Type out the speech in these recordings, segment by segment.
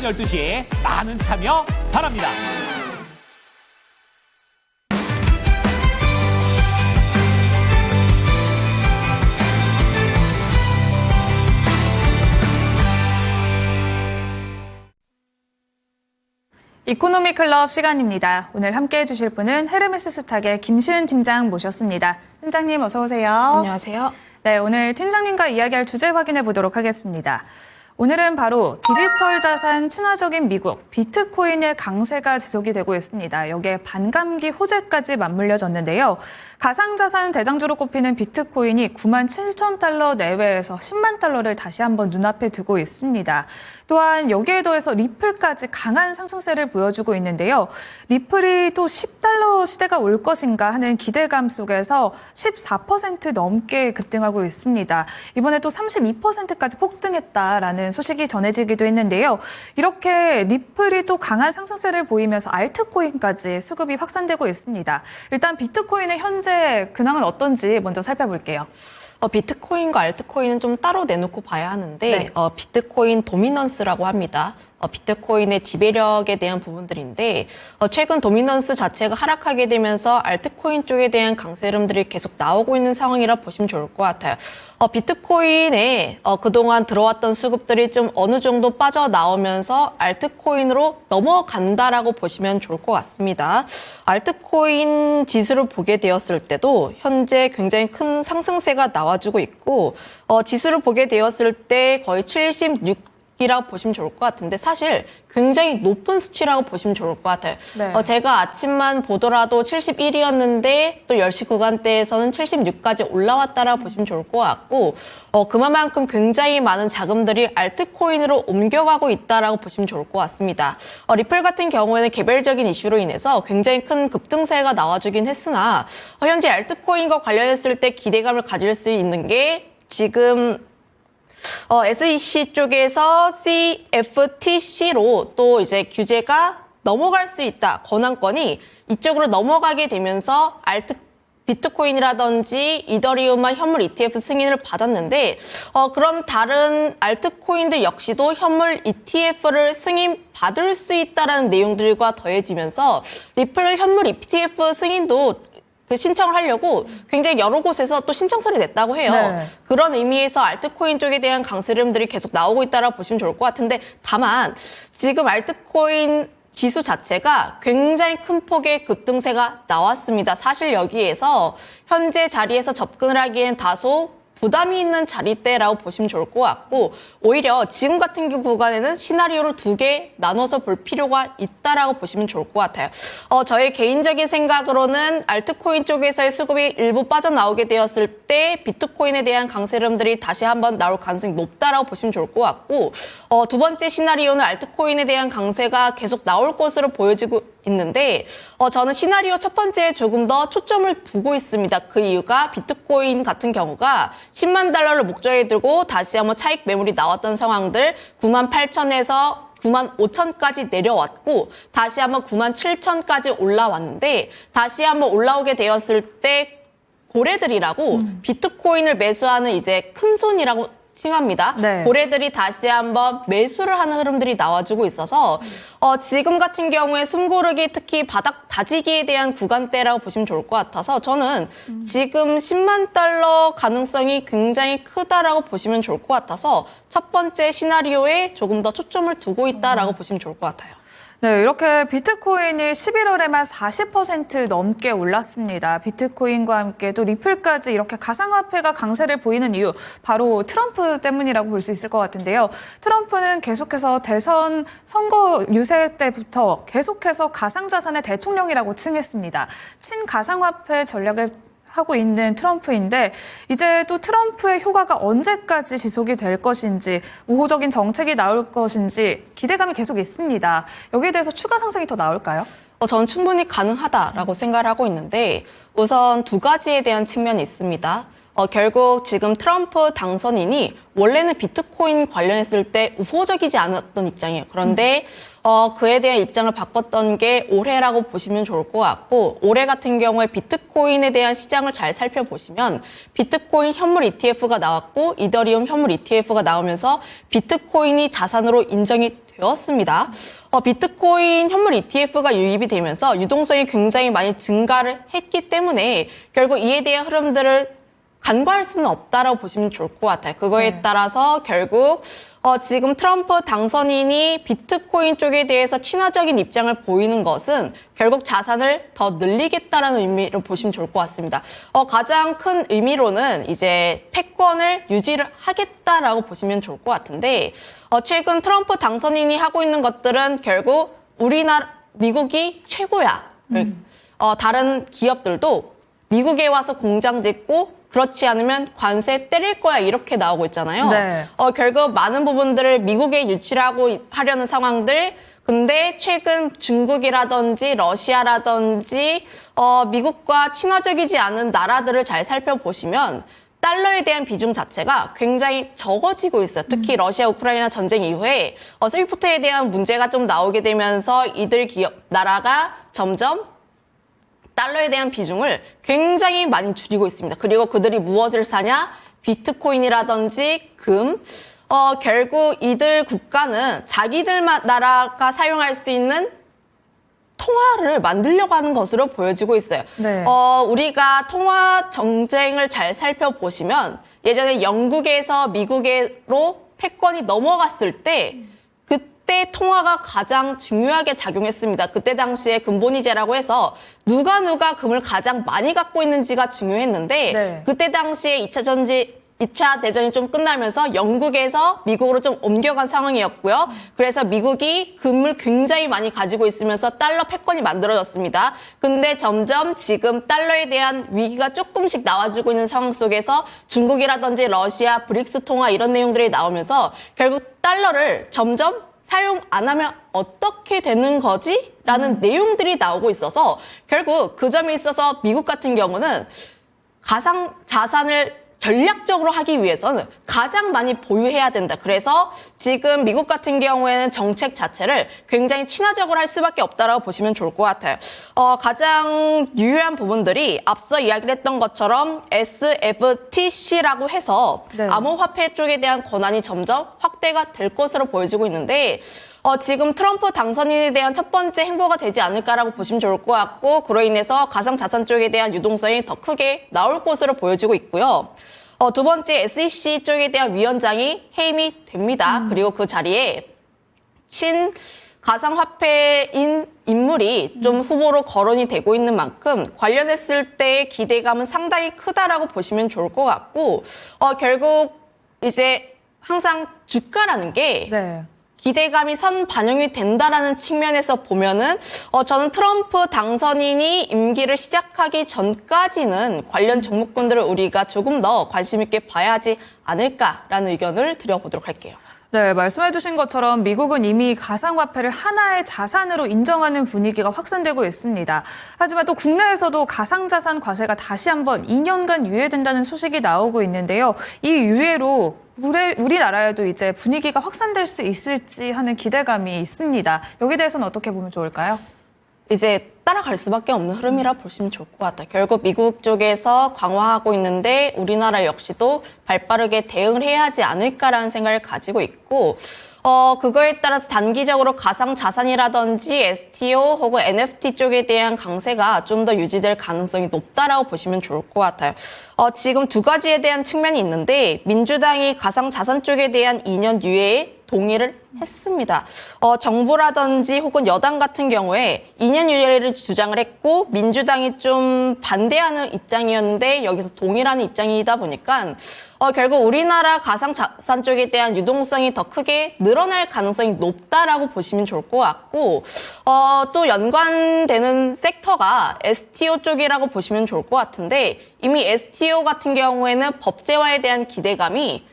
12시 많은 참여 바랍니다. 이코노미 클럽 시간입니다. 오늘 함께해 주실 분은 헤르메스 스탁의 김시은 팀장 모셨습니다. 팀장님 어서 오세요. 안녕하세요. 네, 오늘 팀장님과 이야기할 주제 확인해 보도록 하겠습니다. 오늘은 바로 디지털 자산 친화적인 미국, 비트코인의 강세가 지속이 되고 있습니다. 여기에 반감기 호재까지 맞물려졌는데요. 가상자산 대장주로 꼽히는 비트코인이 97,000달러 내외에서 10만 달러를 다시 한번 눈앞에 두고 있습니다. 또한 여기에 더해서 리플까지 강한 상승세를 보여주고 있는데요. 리플이 또 10달러 시대가 올 것인가 하는 기대감 속에서 14% 넘게 급등하고 있습니다. 이번에 또 32%까지 폭등했다라는 소식이 전해지기도 했는데요. 이렇게 리플이 또 강한 상승세를 보이면서 알트코인까지 수급이 확산되고 있습니다. 일단 비트코인의 현재 근황은 어떤지 먼저 살펴볼게요. 비트코인과 알트코인은 좀 따로 내놓고 봐야 하는데 네. 비트코인 도미넌스라고 합니다. 비트코인의 지배력에 대한 부분들인데 최근 도미넌스 자체가 하락하게 되면서 알트코인 쪽에 대한 강세 흐름들이 계속 나오고 있는 상황이라 보시면 좋을 것 같아요. 비트코인에 그동안 들어왔던 수급들이 좀 어느 정도 빠져나오면서 알트코인으로 넘어간다라고 보시면 좋을 것 같습니다. 알트코인 지수를 보게 되었을 때도 현재 굉장히 큰 상승세가 나와주고 있고 지수를 보게 되었을 때 거의 76이라고 보시면 좋을 것 같은데 사실 굉장히 높은 수치라고 보시면 좋을 것 같아요. 네. 제가 아침만 보더라도 71이었는데 또 10시 구간대에서는 76까지 올라왔다라고 보시면 좋을 것 같고 그만큼 굉장히 많은 자금들이 알트코인으로 옮겨가고 있다라고 보시면 좋을 것 같습니다. 리플 같은 경우에는 개별적인 이슈로 인해서 굉장히 큰 급등세가 나와주긴 했으나 현재 알트코인과 관련했을 때 기대감을 가질 수 있는 게 지금 SEC 쪽에서 CFTC로 또 이제 규제가 넘어갈 수 있다. 권한권이 이쪽으로 넘어가게 되면서 비트코인이라든지 이더리움만 현물 ETF 승인을 받았는데 그럼 다른 알트코인들 역시도 현물 ETF를 승인 받을 수 있다라는 내용들과 더해지면서 리플 현물 ETF 승인도 신청을 하려고 굉장히 여러 곳에서 또 신청서를 냈다고 해요. 네. 그런 의미에서 알트코인 쪽에 대한 강세 흐름들이 계속 나오고 있다고 보시면 좋을 것 같은데 다만 지금 알트코인 지수 자체가 굉장히 큰 폭의 급등세가 나왔습니다. 사실 여기에서 현재 자리에서 접근을 하기엔 다소 부담이 있는 자리대라고 보시면 좋을 것 같고 오히려 지금 같은 구간에는 시나리오를 2개 나눠서 볼 필요가 있다라고 보시면 좋을 것 같아요. 저의 개인적인 생각으로는 알트코인 쪽에서의 수급이 일부 빠져나오게 되었을 때 비트코인에 대한 강세 흐름들이 다시 한번 나올 가능성이 높다라고 보시면 좋을 것 같고 두 번째 시나리오는 알트코인에 대한 강세가 계속 나올 것으로 보여지고 있는데 저는 시나리오 첫 번째에 조금 더 초점을 두고 있습니다. 그 이유가 비트코인 같은 경우가 10만 달러를 목적에 들고 다시 한번 차익 매물이 나왔던 상황들 98,000에서 95,000까지 내려왔고 다시 한번 97,000까지 올라왔는데 다시 한번 올라오게 되었을 때 고래들이라고 비트코인을 매수하는 이제 큰 손이라고 칭합니다. 네. 고래들이 다시 한번 매수를 하는 흐름들이 나와주고 있어서 지금 같은 경우에 숨고르기 특히 바닥 다지기에 대한 구간대라고 보시면 좋을 것 같아서 저는 지금 10만 달러 가능성이 굉장히 크다라고 보시면 좋을 것 같아서 첫 번째 시나리오에 조금 더 초점을 두고 있다라고 보시면 좋을 것 같아요. 네, 이렇게 비트코인이 11월에만 40% 넘게 올랐습니다. 비트코인과 함께 또 리플까지 이렇게 가상화폐가 강세를 보이는 이유, 바로 트럼프 때문이라고 볼 수 있을 것 같은데요. 트럼프는 계속해서 대선 선거 유세 때부터 계속해서 가상자산의 대통령이라고 칭했습니다. 친가상화폐 전략을 하고 있는 트럼프인데 이제 또 트럼프의 효과가 언제까지 지속이 될 것인지 우호적인 정책이 나올 것인지 기대감이 계속 있습니다. 여기에 대해서 추가 상승이 더 나올까요? 저는 충분히 가능하다라고 생각을 하고 있는데 우선 두 가지에 대한 측면이 있습니다. 결국 지금 트럼프 당선인이 원래는 비트코인 관련했을 때 우호적이지 않았던 입장이에요. 그런데 그에 대한 입장을 바꿨던 게 올해라고 보시면 좋을 것 같고 올해 같은 경우에 비트코인에 대한 시장을 잘 살펴보시면 비트코인 현물 ETF가 나왔고 이더리움 현물 ETF가 나오면서 비트코인이 자산으로 인정이 되었습니다. 비트코인 현물 ETF가 유입이 되면서 유동성이 굉장히 많이 증가를 했기 때문에 결국 이에 대한 흐름들을 간과할 수는 없다라고 보시면 좋을 것 같아요. 그거에 따라서 결국 지금 트럼프 당선인이 비트코인 쪽에 대해서 친화적인 입장을 보이는 것은 결국 자산을 더 늘리겠다라는 의미로 보시면 좋을 것 같습니다. 가장 큰 의미로는 이제 패권을 유지를 하겠다라고 보시면 좋을 것 같은데 최근 트럼프 당선인이 하고 있는 것들은 결국 미국이 최고야. 다른 기업들도 미국에 와서 공장 짓고 그렇지 않으면 관세 때릴 거야 이렇게 나오고 있잖아요. 네. 결국 많은 부분들을 미국에 유치하고 하려는 상황들. 근데 최근 중국이라든지 러시아라든지 미국과 친화적이지 않은 나라들을 잘 살펴보시면 달러에 대한 비중 자체가 굉장히 적어지고 있어요. 특히 러시아 우크라이나 전쟁 이후에 스위프트에 대한 문제가 좀 나오게 되면서 이들 나라가 점점 달러에 대한 비중을 굉장히 많이 줄이고 있습니다. 그리고 그들이 무엇을 사냐? 비트코인이라든지 금. 결국 이들 국가는 자기들 나라가 사용할 수 있는 통화를 만들려고 하는 것으로 보여지고 있어요. 네. 우리가 통화 정쟁을 잘 살펴보시면 예전에 영국에서 미국으로 패권이 넘어갔을 때 그때 통화가 가장 중요하게 작용했습니다. 그때 당시에 금본위제라고 해서 누가 금을 가장 많이 갖고 있는지가 중요했는데 네. 그때 당시에 2차 대전이 좀 끝나면서 영국에서 미국으로 좀 옮겨간 상황이었고요. 그래서 미국이 금을 굉장히 많이 가지고 있으면서 달러 패권이 만들어졌습니다. 근데 점점 지금 달러에 대한 위기가 조금씩 나와주고 있는 상황 속에서 중국이라든지 러시아, 브릭스 통화 이런 내용들이 나오면서 결국 달러를 점점 사용 안 하면 어떻게 되는 거지? 라는 내용들이 나오고 있어서 결국 그 점에 있어서 미국 같은 경우는 가상 자산을 전략적으로 하기 위해서는 가장 많이 보유해야 된다. 그래서 지금 미국 같은 경우에는 정책 자체를 굉장히 친화적으로 할 수밖에 없다라고 보시면 좋을 것 같아요. 가장 유효한 부분들이 앞서 이야기를 했던 것처럼 SFTC라고 해서 네. 암호화폐 쪽에 대한 권한이 점점 확대가 될 것으로 보여지고 있는데 지금 트럼프 당선인에 대한 첫 번째 행보가 되지 않을까라고 보시면 좋을 것 같고 그로 인해서 가상자산 쪽에 대한 유동성이 더 크게 나올 것으로 보여지고 있고요. 두 번째 SEC 쪽에 대한 위원장이 해임이 됩니다. 그리고 그 자리에 가상화폐인 인물이 좀 후보로 거론이 되고 있는 만큼 관련했을 때의 기대감은 상당히 크다라고 보시면 좋을 것 같고 결국 이제 항상 주가라는 게 네. 기대감이 선 반영이 된다라는 측면에서 보면은 저는 트럼프 당선인이 임기를 시작하기 전까지는 관련 종목군들을 우리가 조금 더 관심 있게 봐야 하지 않을까라는 의견을 드려보도록 할게요. 네, 말씀해주신 것처럼 미국은 이미 가상화폐를 하나의 자산으로 인정하는 분위기가 확산되고 있습니다. 하지만 또 국내에서도 가상자산 과세가 다시 한번 2년간 유예된다는 소식이 나오고 있는데요. 이 유예로 우리나라에도 이제 분위기가 확산될 수 있을지 하는 기대감이 있습니다. 여기에 대해서는 어떻게 보면 좋을까요? 이제 따라갈 수밖에 없는 흐름이라 보시면 좋을 것 같아요. 결국 미국 쪽에서 강화하고 있는데 우리나라 역시도 발빠르게 대응을 해야 하지 않을까라는 생각을 가지고 있고 그거에 따라서 단기적으로 가상자산이라든지 STO 혹은 NFT 쪽에 대한 강세가 좀 더 유지될 가능성이 높다라고 보시면 좋을 것 같아요. 지금 두 가지에 대한 측면이 있는데 민주당이 가상자산 쪽에 대한 2년 유예에 동의를 했습니다. 정부라든지 혹은 여당 같은 경우에 2년 유예를 주장을 했고 민주당이 좀 반대하는 입장이었는데 여기서 동의라는 입장이다 보니까 결국 우리나라 가상자산 쪽에 대한 유동성이 더 크게 늘어날 가능성이 높다라고 보시면 좋을 것 같고 또 연관되는 섹터가 STO 쪽이라고 보시면 좋을 것 같은데 이미 STO 같은 경우에는 법제화에 대한 기대감이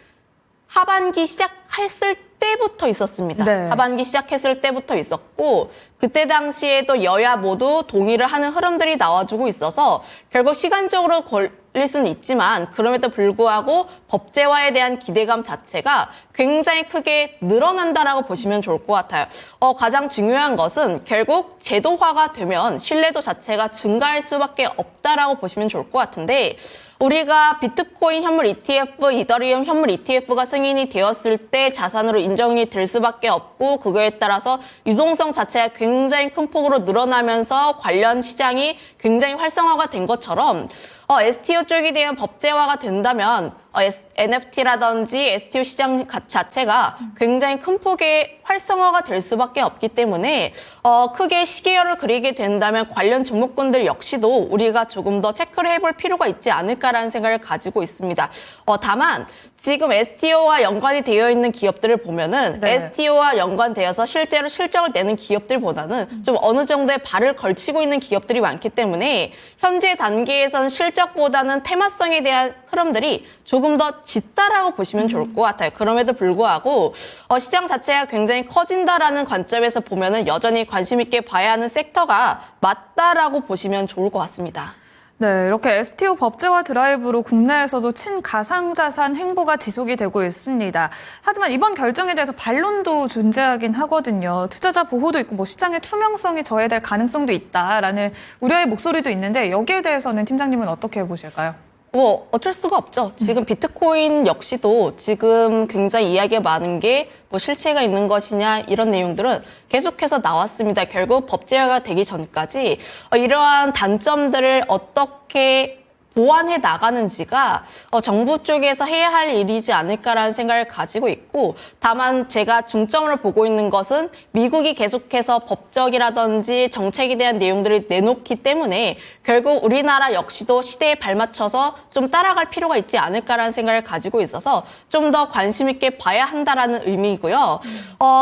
하반기 시작했을 때부터 있었습니다. 네. 하반기 시작했을 때부터 있었고 그때 당시에도 여야 모두 동의를 하는 흐름들이 나와주고 있어서 결국 시간적으로 걸릴 흘릴 수는 있지만 그럼에도 불구하고 법제화에 대한 기대감 자체가 굉장히 크게 늘어난다라고 보시면 좋을 것 같아요. 가장 중요한 것은 결국 제도화가 되면 신뢰도 자체가 증가할 수밖에 없다라고 보시면 좋을 것 같은데 우리가 비트코인 현물 ETF, 이더리움 현물 ETF가 승인이 되었을 때 자산으로 인정이 될 수밖에 없고 그거에 따라서 유동성 자체가 굉장히 큰 폭으로 늘어나면서 관련 시장이 굉장히 활성화가 된 것처럼 STO 쪽에 대한 법제화가 된다면 NFT라든지 STO 시장 자체가 굉장히 큰 폭의 활성화가 될 수밖에 없기 때문에 크게 시계열을 그리게 된다면 관련 종목군들 역시도 우리가 조금 더 체크를 해볼 필요가 있지 않을까라는 생각을 가지고 있습니다. 다만 지금 STO와 연관이 되어 있는 기업들을 보면은 네. STO와 연관되어서 실제로 실적을 내는 기업들보다는 좀 어느 정도의 발을 걸치고 있는 기업들이 많기 때문에 현재 단계에서는 실적보다는 테마성에 대한 흐름들이 조금 더 짙다라고 보시면 좋을 것 같아요. 그럼에도 불구하고 시장 자체가 굉장히 커진다라는 관점에서 보면은 여전히 관심 있게 봐야 하는 섹터가 맞다라고 보시면 좋을 것 같습니다. 네, 이렇게 STO 법제화 드라이브로 국내에서도 친가상자산 횡보가 지속이 되고 있습니다. 하지만 이번 결정에 대해서 반론도 존재하긴 하거든요. 투자자 보호도 있고 시장의 투명성이 저해될 가능성도 있다라는 우려의 목소리도 있는데 여기에 대해서는 팀장님은 어떻게 보실까요? 어쩔 수가 없죠. 지금 비트코인 역시도 지금 굉장히 이야기가 많은 게 실체가 있는 것이냐 이런 내용들은 계속해서 나왔습니다. 결국 법제화가 되기 전까지 이러한 단점들을 어떻게 보완해 나가는지가 정부 쪽에서 해야 할 일이지 않을까라는 생각을 가지고 있고 다만 제가 중점으로 보고 있는 것은 미국이 계속해서 법적이라든지 정책에 대한 내용들을 내놓기 때문에 결국 우리나라 역시도 시대에 발맞춰서 좀 따라갈 필요가 있지 않을까라는 생각을 가지고 있어서 좀 더 관심 있게 봐야 한다라는 의미이고요.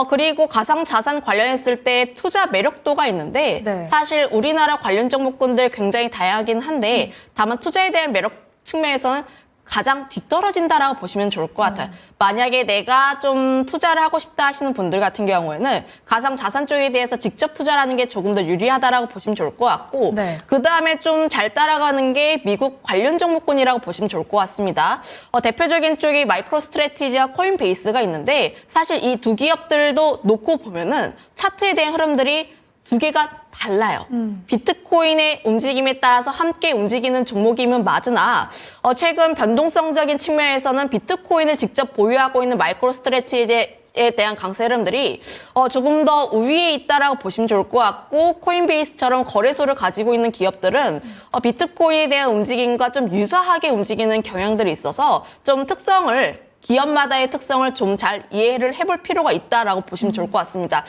그리고 가상자산 관련했을 때 투자 매력도가 있는데 네. 사실 우리나라 관련 종목군들 굉장히 다양하긴 한데 다만 투자에 대한 매력 측면에서는 가장 뒤떨어진다라고 보시면 좋을 것 같아요. 만약에 내가 좀 투자를 하고 싶다 하시는 분들 같은 경우에는 가상자산 쪽에 대해서 직접 투자하는 게 조금 더 유리하다라고 보시면 좋을 것 같고 네. 그다음에 좀 잘 따라가는 게 미국 관련 종목군이라고 보시면 좋을 것 같습니다. 대표적인 쪽이 마이크로 스트래티지와 코인베이스가 있는데 사실 이 두 기업들도 놓고 보면은 차트에 대한 흐름들이 두 개가 달라요. 비트코인의 움직임에 따라서 함께 움직이는 종목이면 맞으나 최근 변동성적인 측면에서는 비트코인을 직접 보유하고 있는 마이크로 스트래티지에 대한 강세 흐름들이 조금 더 우위에 있다라고 보시면 좋을 것 같고 코인베이스처럼 거래소를 가지고 있는 기업들은 비트코인에 대한 움직임과 좀 유사하게 움직이는 경향들이 있어서 좀 기업마다의 특성을 좀 잘 이해를 해볼 필요가 있다라고 보시면 좋을 것 같습니다.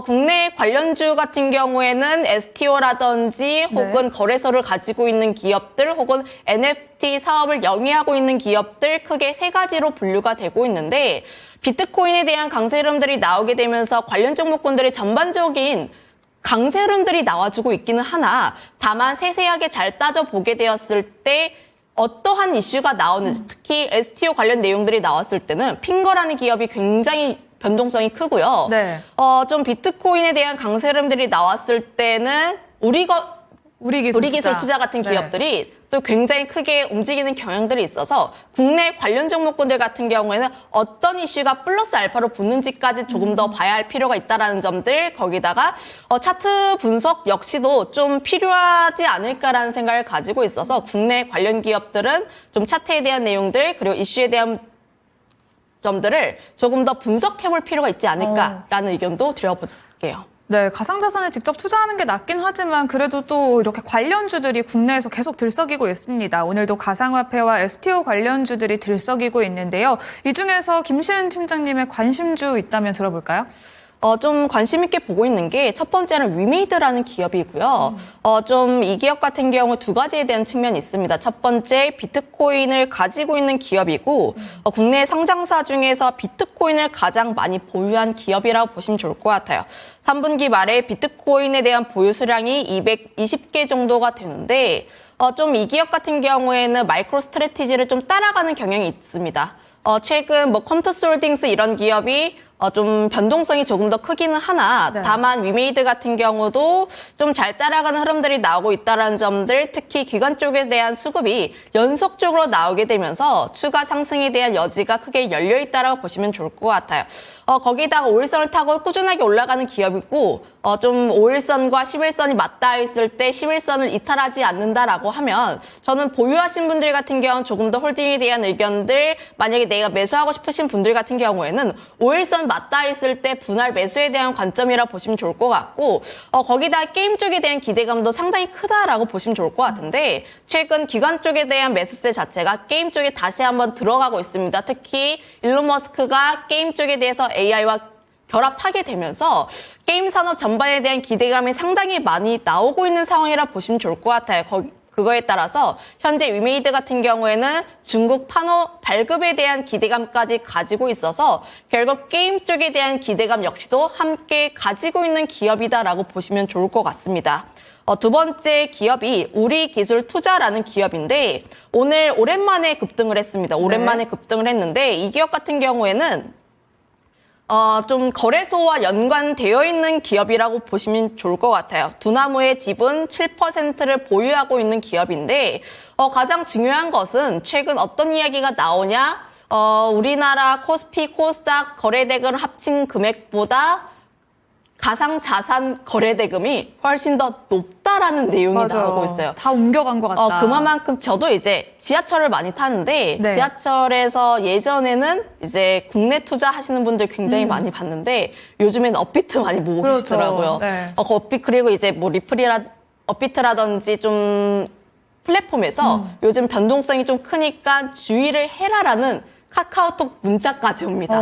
국내 관련주 같은 경우에는 STO라든지 혹은 거래소를 가지고 있는 기업들 혹은 NFT 사업을 영위하고 있는 기업들 크게 세 가지로 분류가 되고 있는데 비트코인에 대한 강세 흐름들이 나오게 되면서 관련 종목군들의 전반적인 강세 흐름들이 나와주고 있기는 하나 다만 세세하게 잘 따져보게 되었을 때 어떠한 이슈가 나오는지 특히 STO 관련 내용들이 나왔을 때는 핑거라는 기업이 굉장히 변동성이 크고요. 네. 좀 비트코인에 대한 강세 흐름들이 나왔을 때는 우리기술 투자 같은 기업들이 또 굉장히 크게 움직이는 경향들이 있어서 국내 관련 종목군들 같은 경우에는 어떤 이슈가 플러스 알파로 붙는지까지 조금 더 봐야 할 필요가 있다라는 점들 거기다가 차트 분석 역시도 좀 필요하지 않을까라는 생각을 가지고 있어서 국내 관련 기업들은 좀 차트에 대한 내용들 그리고 이슈에 대한 점들을 조금 더 분석해 볼 필요가 있지 않을까라는 의견도 드려볼게요. 네, 가상자산에 직접 투자하는 게 낫긴 하지만 그래도 또 이렇게 관련주들이 국내에서 계속 들썩이고 있습니다. 오늘도 가상화폐와 STO 관련주들이 들썩이고 있는데요. 이 중에서 김시은 팀장님의 관심주 있다면 들어볼까요? 좀 관심 있게 보고 있는 게 첫 번째는 위메이드라는 기업이고요. 좀 이 기업 같은 경우 두 가지에 대한 측면이 있습니다. 첫 번째 비트코인을 가지고 있는 기업이고 국내 상장사 중에서 비트코인을 가장 많이 보유한 기업이라고 보시면 좋을 것 같아요. 3분기 말에 비트코인에 대한 보유 수량이 220개 정도가 되는데 좀 이 기업 같은 경우에는 마이크로 스트래티지를 좀 따라가는 경향이 있습니다. 최근 컴투스홀딩스 이런 기업이 좀 변동성이 조금 더 크기는 하나 네. 다만 위메이드 같은 경우도 좀 잘 따라가는 흐름들이 나오고 있다는 점들 특히 기관 쪽에 대한 수급이 연속적으로 나오게 되면서 추가 상승에 대한 여지가 크게 열려 있다라고 보시면 좋을 것 같아요. 거기다가 5일선을 타고 꾸준하게 올라가는 기업이고 좀 5일선과 10일선이 맞닿아 있을 때 10일선을 이탈하지 않는다라고 하면 저는 보유하신 분들 같은 경우는 조금 더 홀딩에 대한 의견들 만약에 내가 매수하고 싶으신 분들 같은 경우에는 5일선 맞닿아 있을 때 분할 매수에 대한 관점이라 보시면 좋을 것 같고 거기다 게임 쪽에 대한 기대감도 상당히 크다라고 보시면 좋을 것 같은데 최근 기관 쪽에 대한 매수세 자체가 게임 쪽에 다시 한번 들어가고 있습니다. 특히 일론 머스크가 게임 쪽에 대해서 AI와 결합하게 되면서 게임 산업 전반에 대한 기대감이 상당히 많이 나오고 있는 상황이라 보시면 좋을 것 같아요. 그거에 따라서 현재 위메이드 같은 경우에는 중국 판호 발급에 대한 기대감까지 가지고 있어서 결국 게임 쪽에 대한 기대감 역시도 함께 가지고 있는 기업이다라고 보시면 좋을 것 같습니다. 두 번째 기업이 우리기술투자라는 기업인데 오늘 오랜만에 급등을 했습니다. 오랜만에 급등을 했는데 이 기업 같은 경우에는 좀 거래소와 연관되어 있는 기업이라고 보시면 좋을 것 같아요. 두나무의 지분 7%를 보유하고 있는 기업인데 가장 중요한 것은 최근 어떤 이야기가 나오냐? 우리나라 코스피, 코스닥 거래대금 합친 금액보다 가상자산 거래대금이 훨씬 더 높다라는 내용이 맞아요. 나오고 있어요. 다 옮겨간 것 같다. 그만큼 저도 이제 지하철을 많이 타는데 네. 지하철에서 예전에는 이제 국내 투자하시는 분들 굉장히 많이 봤는데 요즘에는 업비트 많이 보고 그렇죠. 계시더라고요. 네. 그리고 이제 뭐 업비트라든지 좀 플랫폼에서 요즘 변동성이 좀 크니까 주의를 해라라는 카카오톡 문자까지 옵니다.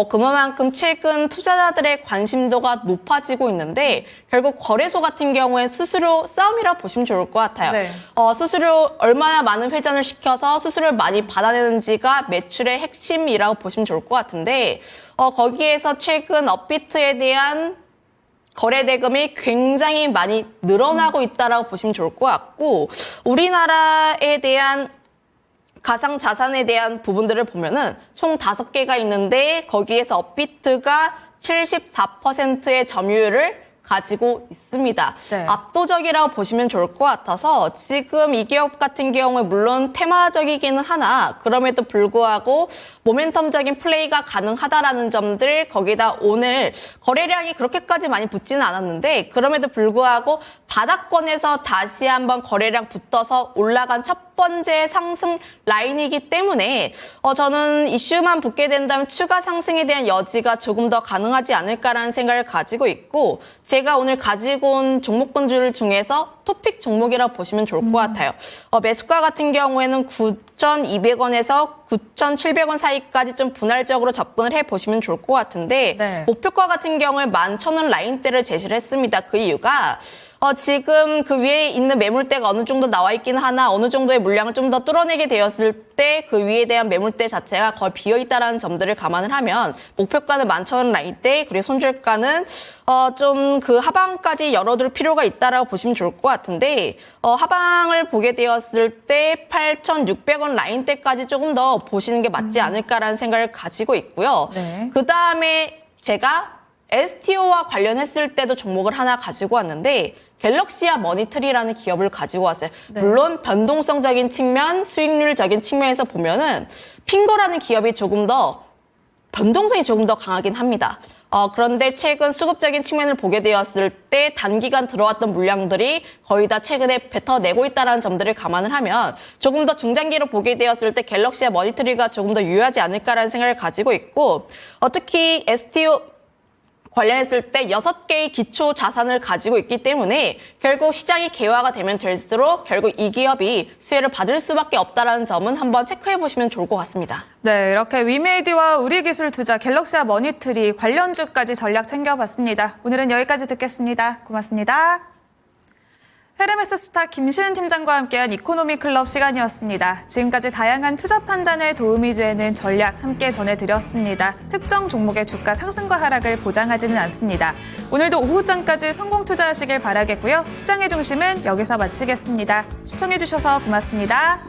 그만큼 최근 투자자들의 관심도가 높아지고 있는데 결국 거래소 같은 경우에 수수료 싸움이라 보시면 좋을 것 같아요. 네. 수수료 얼마나 많은 회전을 시켜서 수수료를 많이 받아내는지가 매출의 핵심이라고 보시면 좋을 것 같은데 거기에서 최근 업비트에 대한 거래 대금이 굉장히 많이 늘어나고 있다라고 보시면 좋을 것 같고 우리나라에 대한 가상 자산에 대한 부분들을 보면은 총 5개가 있는데 거기에서 업비트가 74%의 점유율을 가지고 있습니다. 네. 압도적이라고 보시면 좋을 것 같아서 지금 이 기업 같은 경우에 물론 테마적이기는 하나 그럼에도 불구하고 모멘텀적인 플레이가 가능하다라는 점들 거기다 오늘 거래량이 그렇게까지 많이 붙지는 않았는데 그럼에도 불구하고 바닥권에서 다시 한번 거래량 붙어서 올라간 첫 번째 상승 라인이기 때문에 저는 이슈만 붙게 된다면 추가 상승에 대한 여지가 조금 더 가능하지 않을까라는 생각을 가지고 있고 제가 오늘 가지고 온 종목군들 중에서 토픽 종목이라고 보시면 좋을 것 같아요. 매수가 같은 경우에는 9,200원에서 9,700원 사이까지 좀 분할적으로 접근을 해보시면 좋을 것 같은데 네. 목표가 같은 경우에 11,000원 라인대를 제시를 했습니다. 그 이유가 지금 그 위에 있는 매물대가 어느 정도 나와 있기는 하나 어느 정도의 물량을 좀 더 뚫어내게 되었을 때 그 위에 대한 매물대 자체가 거의 비어있다는 점들을 감안을 하면 목표가는 11,000원 라인대 그리고 손절가는 좀 그 하방까지 열어둘 필요가 있다라고 보시면 좋을 것 같은데 하방을 보게 되었을 때 8,600원 라인대까지 조금 더 보시는 게 맞지 않을까라는 생각을 가지고 있고요. 네. 그 다음에 제가 STO와 관련했을 때도 종목을 하나 가지고 왔는데 갤럭시아 머니트리라는 기업을 가지고 왔어요. 네. 물론 변동성적인 측면, 수익률적인 측면에서 보면은 핑거라는 기업이 조금 더 변동성이 조금 더 강하긴 합니다. 그런데 최근 수급적인 측면을 보게 되었을 때 단기간 들어왔던 물량들이 거의 다 최근에 뱉어내고 있다는 점들을 감안을 하면 조금 더 중장기로 보게 되었을 때 갤럭시아 머니터리가 조금 더 유효하지 않을까라는 생각을 가지고 있고 특히 STO 관련했을 때 6개의 기초 자산을 가지고 있기 때문에 결국 시장이 개화가 되면 될수록 결국 이 기업이 수혜를 받을 수밖에 없다는 점은 한번 체크해 보시면 좋을 것 같습니다. 네, 이렇게 위메이드와 우리기술투자, 갤럭시아 머니트리 관련주까지 전략 챙겨봤습니다. 오늘은 여기까지 듣겠습니다. 고맙습니다. 헤르메스 스타 김시은 팀장과 함께한 이코노미 클럽 시간이었습니다. 지금까지 다양한 투자 판단에 도움이 되는 전략 함께 전해드렸습니다. 특정 종목의 주가 상승과 하락을 보장하지는 않습니다. 오늘도 오후장까지 성공 투자하시길 바라겠고요. 시장의 중심은 여기서 마치겠습니다. 시청해주셔서 고맙습니다.